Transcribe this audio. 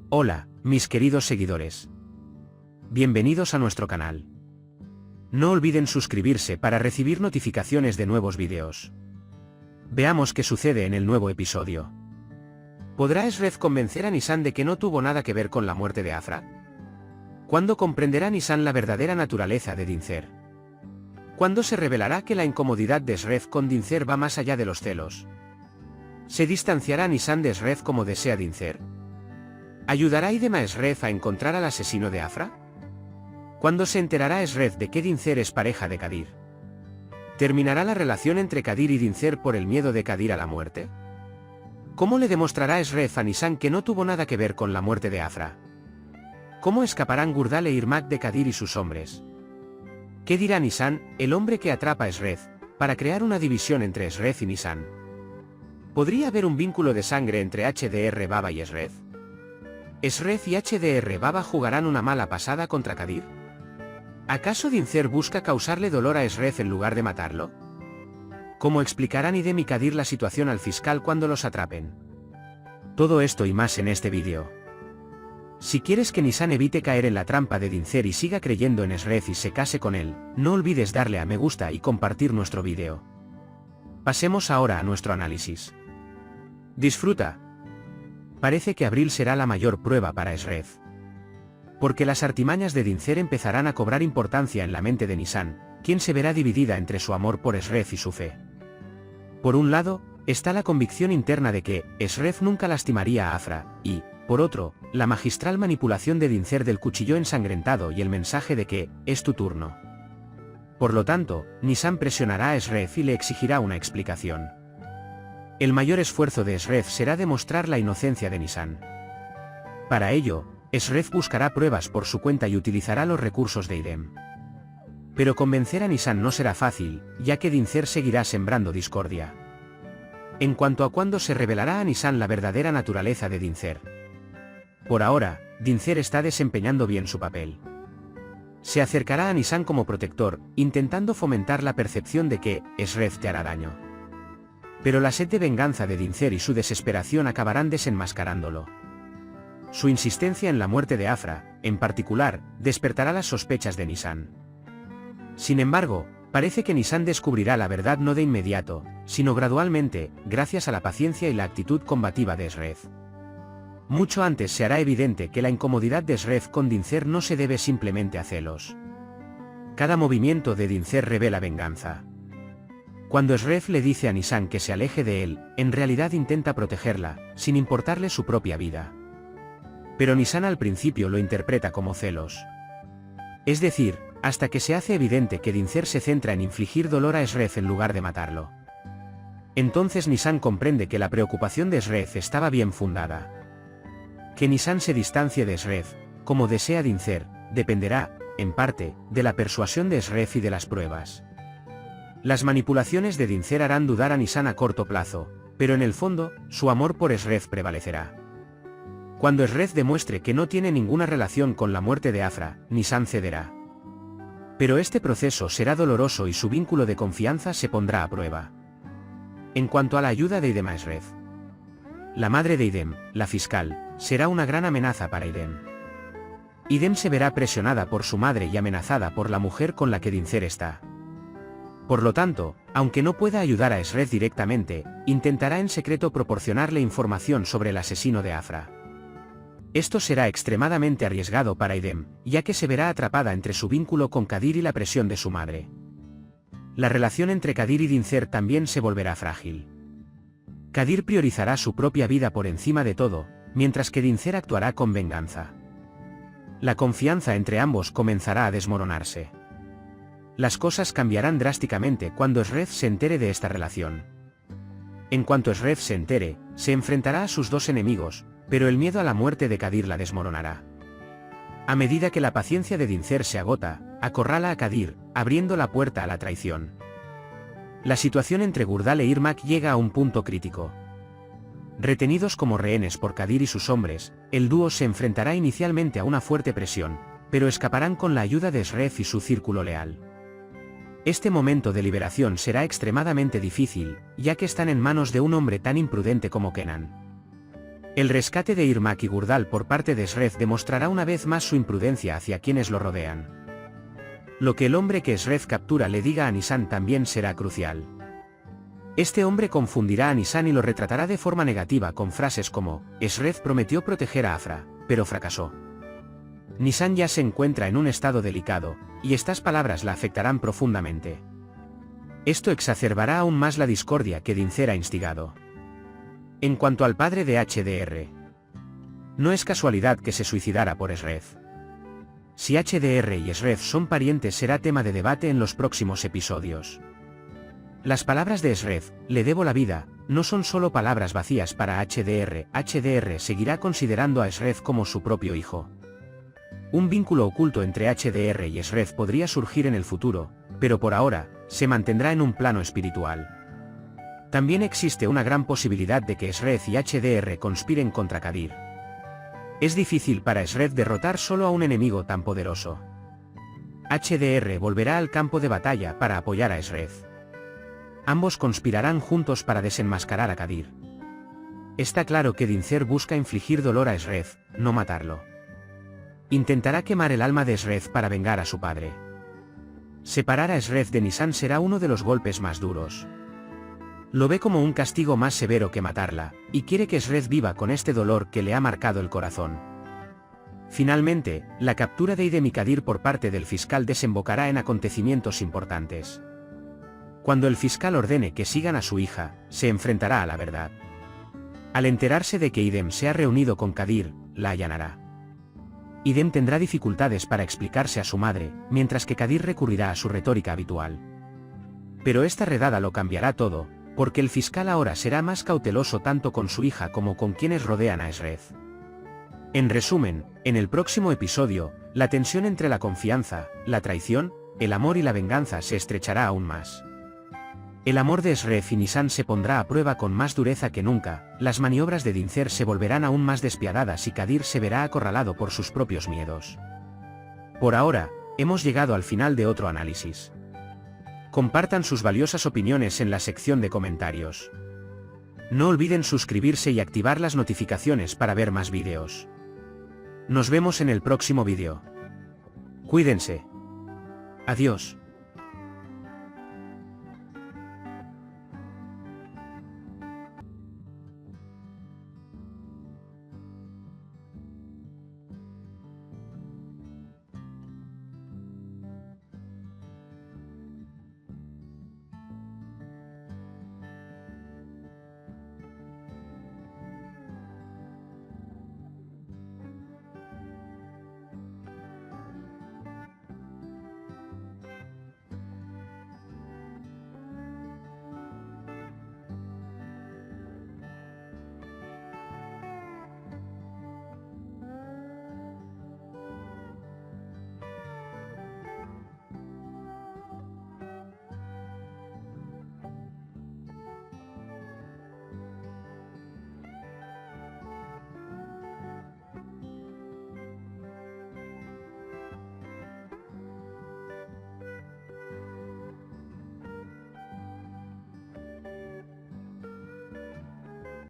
Hola, mis queridos seguidores. Bienvenidos a nuestro canal. No olviden suscribirse para recibir notificaciones de nuevos vídeos. Veamos qué sucede en el nuevo episodio. ¿Podrá Ezreath convencer a Nisan de que no tuvo nada que ver con la muerte de Azra? ¿Cuándo comprenderá Nisan la verdadera naturaleza de Dincer? ¿Cuándo se revelará que la incomodidad de Ezreath con Dincer va más allá de los celos? ¿Se distanciará Nisan de Ezreath como desea Dincer? ¿Ayudará Idem a Ezreath a encontrar al asesino de Afra? ¿Cuándo se enterará Ezreath de que Dincer es pareja de Kadir? ¿Terminará la relación entre Kadir y Dincer por el miedo de Kadir a la muerte? ¿Cómo le demostrará Ezreath a Nisan que no tuvo nada que ver con la muerte de Afra? ¿Cómo escaparán Gurdal e Irmak de Kadir y sus hombres? ¿Qué dirá Nisan, el hombre que atrapa a Ezreath, para crear una división entre Ezreath y Nisan? ¿Podría haber un vínculo de sangre entre HDR Baba y Ezreath? ¿Ezreath y HDR Baba jugarán una mala pasada contra Kadir? ¿Acaso Dincer busca causarle dolor a Ezreath en lugar de matarlo? ¿Cómo explicarán Idem y Kadir la situación al fiscal cuando los atrapen? Todo esto y más en este vídeo. Si quieres que Nisan evite caer en la trampa de Dincer y siga creyendo en Ezreath y se case con él, no olvides darle a me gusta y compartir nuestro vídeo. Pasemos ahora a nuestro análisis. Disfruta. Parece que abril será la mayor prueba para Ezreath. Porque las artimañas de Dincer empezarán a cobrar importancia en la mente de Nisan, quien se verá dividida entre su amor por Ezreath y su fe. Por un lado, está la convicción interna de que Ezreath nunca lastimaría a Afra, y, por otro, la magistral manipulación de Dincer del cuchillo ensangrentado y el mensaje de que, es tu turno. Por lo tanto, Nisan presionará a Ezreath y le exigirá una explicación. El mayor esfuerzo de Ezreath será demostrar la inocencia de Nisan. Para ello, Ezreath buscará pruebas por su cuenta y utilizará los recursos de Idem. Pero convencer a Nisan no será fácil, ya que Dincer seguirá sembrando discordia. En cuanto a cuándo se revelará a Nisan la verdadera naturaleza de Dincer. Por ahora, Dincer está desempeñando bien su papel. Se acercará a Nisan como protector, intentando fomentar la percepción de que Ezreath te hará daño. Pero la sed de venganza de Dincer y su desesperación acabarán desenmascarándolo. Su insistencia en la muerte de Afra, en particular, despertará las sospechas de Nisan. Sin embargo, parece que Nisan descubrirá la verdad no de inmediato, sino gradualmente, gracias a la paciencia y la actitud combativa de Ezreath. Mucho antes se hará evidente que la incomodidad de Ezreath con Dincer no se debe simplemente a celos. Cada movimiento de Dincer revela venganza. Cuando Ezreath le dice a Nisan que se aleje de él, en realidad intenta protegerla, sin importarle su propia vida. Pero Nisan al principio lo interpreta como celos. Es decir, hasta que se hace evidente que Dincer se centra en infligir dolor a Ezreath en lugar de matarlo. Entonces Nisan comprende que la preocupación de Ezreath estaba bien fundada. Que Nisan se distancie de Ezreath, como desea Dincer, dependerá, en parte, de la persuasión de Ezreath y de las pruebas. Las manipulaciones de Dincer harán dudar a Nisan a corto plazo, pero en el fondo, su amor por Ezreath prevalecerá. Cuando Ezreath demuestre que no tiene ninguna relación con la muerte de Afra, Nisan cederá. Pero este proceso será doloroso y su vínculo de confianza se pondrá a prueba. En cuanto a la ayuda de Idem a Ezreath. La madre de Idem, la fiscal, será una gran amenaza para Idem. Idem se verá presionada por su madre y amenazada por la mujer con la que Dincer está. Por lo tanto, aunque no pueda ayudar a Ezreath directamente, intentará en secreto proporcionarle información sobre el asesino de Afra. Esto será extremadamente arriesgado para Idem, ya que se verá atrapada entre su vínculo con Kadir y la presión de su madre. La relación entre Kadir y Dincer también se volverá frágil. Kadir priorizará su propia vida por encima de todo, mientras que Dincer actuará con venganza. La confianza entre ambos comenzará a desmoronarse. Las cosas cambiarán drásticamente cuando Ezreath se entere de esta relación. En cuanto Ezreath se entere, se enfrentará a sus dos enemigos, pero el miedo a la muerte de Kadir la desmoronará. A medida que la paciencia de Dincer se agota, acorrala a Kadir, abriendo la puerta a la traición. La situación entre Gurdal e Irmak llega a un punto crítico. Retenidos como rehenes por Kadir y sus hombres, el dúo se enfrentará inicialmente a una fuerte presión, pero escaparán con la ayuda de Ezreath y su círculo leal. Este momento de liberación será extremadamente difícil, ya que están en manos de un hombre tan imprudente como Kenan. El rescate de Irmak y Gurdal por parte de Shrek demostrará una vez más su imprudencia hacia quienes lo rodean. Lo que el hombre que Shrek captura le diga a Nisan también será crucial. Este hombre confundirá a Nisan y lo retratará de forma negativa con frases como, Shrek prometió proteger a Afra, pero fracasó. Nisan ya se encuentra en un estado delicado, y estas palabras la afectarán profundamente. Esto exacerbará aún más la discordia que Dincer ha instigado. En cuanto al padre de HDR, no es casualidad que se suicidara por Shrek. Si HDR y Shrek son parientes será tema de debate en los próximos episodios. Las palabras de Shrek, le debo la vida, no son solo palabras vacías para HDR. HDR seguirá considerando a Shrek como su propio hijo. Un vínculo oculto entre HDR y Shrek podría surgir en el futuro, pero por ahora, se mantendrá en un plano espiritual. También existe una gran posibilidad de que Shrek y HDR conspiren contra Kadir. Es difícil para Shrek derrotar solo a un enemigo tan poderoso. HDR volverá al campo de batalla para apoyar a Shrek. Ambos conspirarán juntos para desenmascarar a Kadir. Está claro que Dincer busca infligir dolor a Shrek, no matarlo. Intentará quemar el alma de Shrek para vengar a su padre. Separar a Shrek de Nisan será uno de los golpes más duros. Lo ve como un castigo más severo que matarla, y quiere que Shrek viva con este dolor que le ha marcado el corazón. Finalmente, la captura de Idem y Kadir por parte del fiscal desembocará en acontecimientos importantes. Cuando el fiscal ordene que sigan a su hija, se enfrentará a la verdad. Al enterarse de que Idem se ha reunido con Kadir, la allanará. Idem tendrá dificultades para explicarse a su madre, mientras que Kadir recurrirá a su retórica habitual. Pero esta redada lo cambiará todo, porque el fiscal ahora será más cauteloso tanto con su hija como con quienes rodean a Shrek. En resumen, en el próximo episodio, la tensión entre la confianza, la traición, el amor y la venganza se estrechará aún más. El amor de Shrek y Nisan se pondrá a prueba con más dureza que nunca, las maniobras de Dincer se volverán aún más despiadadas y Kadir se verá acorralado por sus propios miedos. Por ahora, hemos llegado al final de otro análisis. Compartan sus valiosas opiniones en la sección de comentarios. No olviden suscribirse y activar las notificaciones para ver más vídeos. Nos vemos en el próximo vídeo. Cuídense. Adiós.